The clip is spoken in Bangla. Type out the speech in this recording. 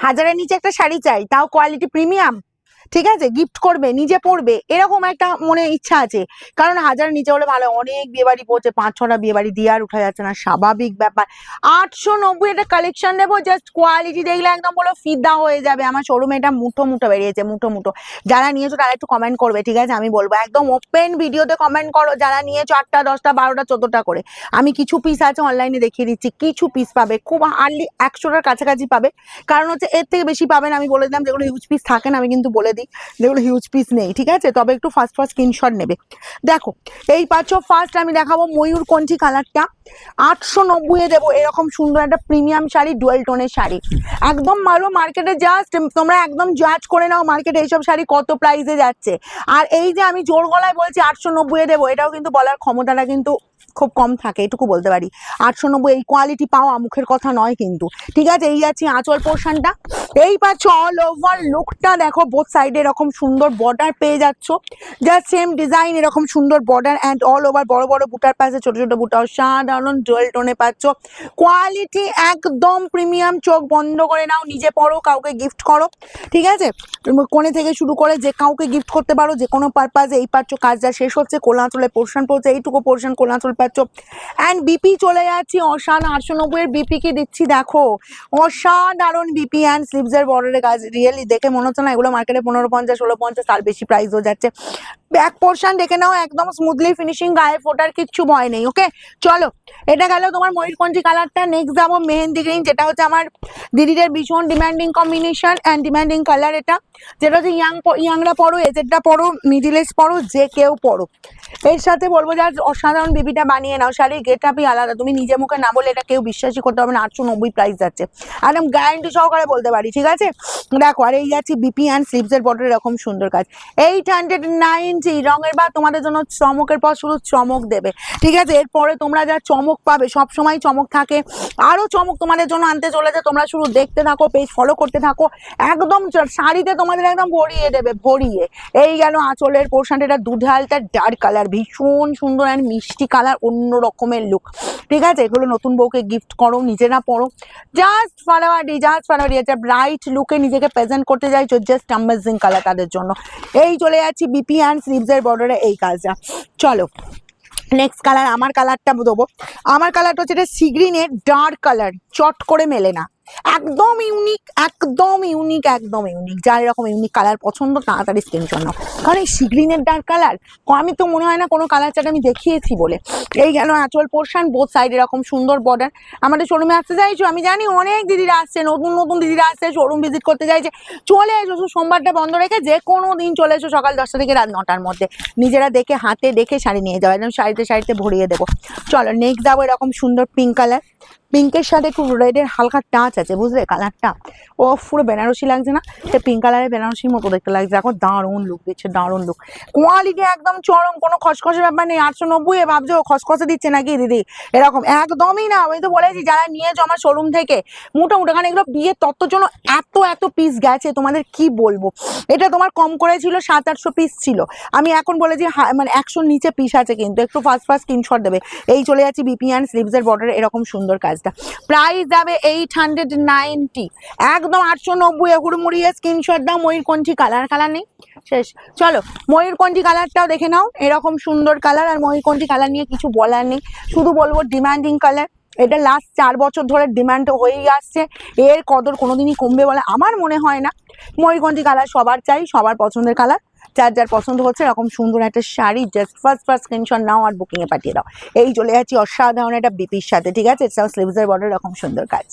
হাজারের নিচে একটা শাড়ি চাই, তাও কোয়ালিটি প্রিমিয়াম, ঠিক আছে, গিফট করবে, নিজে পড়বে, এরকম একটা মনে ইচ্ছা আছে। কারণ 1000 নিচে হলে ভালো, অনেক বিয়ে বাড়ি পড়ছে, 5-6টা বিয়ে বাড়ি দিয়ে আর উঠা যাচ্ছে না, স্বাভাবিক ব্যাপার। 890 এটা কালেকশন দেবো, জাস্ট কোয়ালিটি দেখলে একদম বলো ফিদা হয়ে যাবে। আমার শোরুমে এটা মুঠো মুঠো বেরিয়েছে, মুঠো মুঠো। যারা নিয়েছো তারা একটু কমেন্ট করবে, ঠিক আছে, আমি বলবো একদম ওপেন ভিডিওতে কমেন্ট করো যারা নিয়েছো, 8টা 10টা 12টা 14টা করে। আমি কিছু পিস আছে অনলাইনে দেখিয়ে দিচ্ছি, কিছু পিস পাবে, খুব হার্ডলি 100টার কাছাকাছি পাবে। কারণ হচ্ছে এর থেকে বেশি পাবেন আমি বলে দিলাম, যেগুলো হিউজ পিস থাকে না আমি কিন্তু বলে দিই যেগুলো হিউজ পিস নেই, ঠিক আছে, তবে একটু ফার্স্ট স্ক্রিনশট নেবে। দেখো এই পাচ্ছ, ফার্স্ট আমি দেখাবো ময়ূরকণ্ঠী কালারটা, 890 দেবো। এরকম সুন্দর একটা প্রিমিয়াম শাড়ি, ডুয়েল টোনের শাড়ি, একদম ভালো। মার্কেটে জাস্ট তোমরা একদম জাজ করে নাও মার্কেটে এইসব শাড়ি কত প্রাইসে যাচ্ছে। আর এই যে আমি জোর গলায় বলছি 890 দেবো, এটাও কিন্তু বলার ক্ষমতাটা কিন্তু খুব কম থাকে, এটুকু বলতে পারি। 890 এই কোয়ালিটি পাওয়া মুখের কথা নয় কিন্তু, ঠিক আছে। এই যাচ্ছি আঁচল পোর্শনটা, এই পাচ্ছ অল ওভার লুকটা দেখো, বোথ সাইডে এরকম সুন্দর বর্ডার পেয়ে যাচ্ছ, জাস্ট সেম ডিজাইন, এরকম সুন্দর বর্ডার অ্যান্ড অল ওভার বড় বড় বুটার পাশে ছোট ছোট বুটা, সাধারণ ডুয়েল টোনে পাচ্ছ। কোয়ালিটি একদম প্রিমিয়াম, চোখ বন্ধ করে নাও, নিজে পরো, কাউকে গিফট করো, ঠিক আছে, কোণে থেকে শুরু করে যে কাউকে গিফট করতে পারো যে কোনো পারপাজে। এই পাচ্ছ কাজটা শেষ হচ্ছে, কোলাঁচলের পোর্শন পড়ছে, এইটুকু পোর্শন কোলাঁচল পাচ্ছ। অ্যান্ড বিপি চলে যাচ্ছি, অসাধারণ 890 এর বিপি কি দিচ্ছি দেখো, অসাধারণ বিপি অ্যান্ড স্লিভসের বর্ডারের কাজ, রিয়েলি দেখে মনে হচ্ছে না এগুলো মার্কেটে 1550 1650 তার বেশি প্রাইসও যাচ্ছে। ব্যাক পোর্শন দেখে নাও, একদম স্মুথলি ফিনিশিং, গায়ে ফোটার কিচ্ছু ভয় নেই। ওকে চলো, এটা গেল তোমার ময়ূরকণ্ঠী কালারটা। নেক্সট যাবো মেহেন্দি গ্রিন, যেটা হচ্ছে আমার দিদিদের ভীষণ demanding combination and demanding colour. এটা যেটা হচ্ছে ইয়াংরা পড়ো, এজেডটা পড়ো, মিডিল এজ পড়ো, যে কেউ পড়ো, এর সাথে বলবো যে অসাধারণ বিবিটা বানিয়ে নাও। শাড়ির গেট আপই আলাদা, তুমি নিজে মুখে না বলে এটা কেউ বিশ্বাসই করতে হবে না। 890 প্রাইস যাচ্ছে, একদম গ্যারান্টি সহকারে বলতে পারি, ঠিক আছে। দেখো, আর এই যাচ্ছি বিপি অ্যান্ড স্লিভসের বর্ডার, এরকম সুন্দর কাজ, 890 রঙের বা তোমাদের জন্য চমকের পর শুধু চমক দেবে, ঠিক আছে। এরপরে তোমরা যা চমক পাবে, সব সময় চমক থাকে, আরো চমক তোমাদের জন্য আনতে চলেছে। তোমরা শুধু দেখতে থাকো, পেজ ফলো করতে থাকো, একদম শাড়িতে তোমাদের একদম ভরিয়ে দেবে, ভরিয়ে। এই গেল আঁচলের পোর্শনটা, এটা দুধালটা ডার্ক কালার, ভীষণ সুন্দর অ্যান্ড মিষ্টি কালার, অন্য রকমের লুক, ঠিক আছে। এগুলো নতুন বউকে গিফট করো, নিজেরা পড়ো, জাস্ট ফাটাফাটি, জাস্ট ফাটাফাটি। একটা ব্রাইট লুকে নিজেকে প্রেজেন্ট করতে চাইছো, জাস্ট অ্যামেজিং কালার তাদের জন্য। এই চলে যাচ্ছি বিপি অ্যান্ড স্লিভসের বর্ডারে এই কাজটা। চলো নেক্সট কালার, আমার কালারটা দেবো। আমার কালারটা হচ্ছে এটা সি গ্রিনের ডার্ক কালার, চট করে মেলে না, একদম ইউনিক, একদম ইউনিক, একদম ইউনিক। যার এরকম ইউনিক কালার পছন্দ তাড়াতাড়ি স্ক্রিনশট নাও, কারণ এই সি গ্রিনের ডার্ক কালার আমি তো মনে হয় না কোনো কালার চার্ট আমি দেখিয়েছি বলে। এই গেল আঁচল পোর্শন, বোথ সাইড এরকম সুন্দর বর্ডার। আমাদের শোরুমে আসতে চাইছো, আমি জানি অনেক দিদিরা আসছে, নতুন নতুন দিদিরা আসছে, শোরুম ভিজিট করতে চাইছে, চলে এসো। সোমবারটা বন্ধ রেখে যে কোনো দিন চলে এসো, সকাল 10টা থেকে রাত 9টার মধ্যে, নিজেরা দেখে হাতে দেখে শাড়ি নিয়ে যাও, একদম শাড়িতে শাড়িতে ভরিয়ে দেবো। চলো নেক্সট যাবো, এরকম সুন্দর পিঙ্ক কালার, পিঙ্কের সাথে একটু রেডের হালকা টাচ আছে, বুঝলে কালারটা, ও পুরো বেনারসি লাগছে না, সে পিঙ্ক কালারের বেনারসির মতো দেখতে লাগছে। এখন দারুণ লুক দিচ্ছে, দারুণ লুক, কোয়ালিটি একদম চরম, কোনো খসখসে ব্যাপার নেই। 890 ভাবছো খসখসে দিচ্ছে নাকি দিদি, এরকম একদমই না। আমি তো বলেছি যারা নিয়েছো আমার শোরুম থেকে মোটামুটি, কারণ এগুলো বিয়ের তত্ত্বর জন্য এত এত পিস গেছে, তোমাদের কি বলবো। এটা তোমার কম করে ছিল 700-800 পিস ছিল, আমি এখন বলেছি মানে 100 নিচে পিস আছে, কিন্তু একটু ফার্স্ট স্ক্রিনশট দেবে। এই চলে যাচ্ছি বিপি অ্যান্ড স্লিভসের বর্ডারে, এরকম সুন্দর কাজ। প্রাইস যাবে 890, একদম 890 হুড়মুড়িয়ে স্ক্রিনশট দাও। ময়ূরকণ্ঠী কালার, কালার নেই শেষ। চলো ময়ূরকণ্ঠী কালারটাও দেখে নাও, এরকম সুন্দর কালার। আর ময়ূরকণ্ঠী কালার নিয়ে কিছু বলার নেই, শুধু বলবো ডিমান্ডিং কালার। এটা লাস্ট 4 বছর ধরে ডিমান্ড হয়েই আসছে, এর কদর কোনোদিনই কমবে বলে আমার মনে হয় না। ময়ূরকণ্ঠী কালার সবার চাই, সবার পছন্দের কালার, যার যার পছন্দ হচ্ছে এরকম সুন্দর একটা শাড়ি, জাস্ট ফার্স্ট স্ক্রিনশট নাও আর বুকিং এ পাঠিয়ে দাও। এই চলে যাচ্ছি অসাধারণ একটা বিপির সাথে, ঠিক আছে, স্লিভসের বর্ডার এরকম সুন্দর কাজ।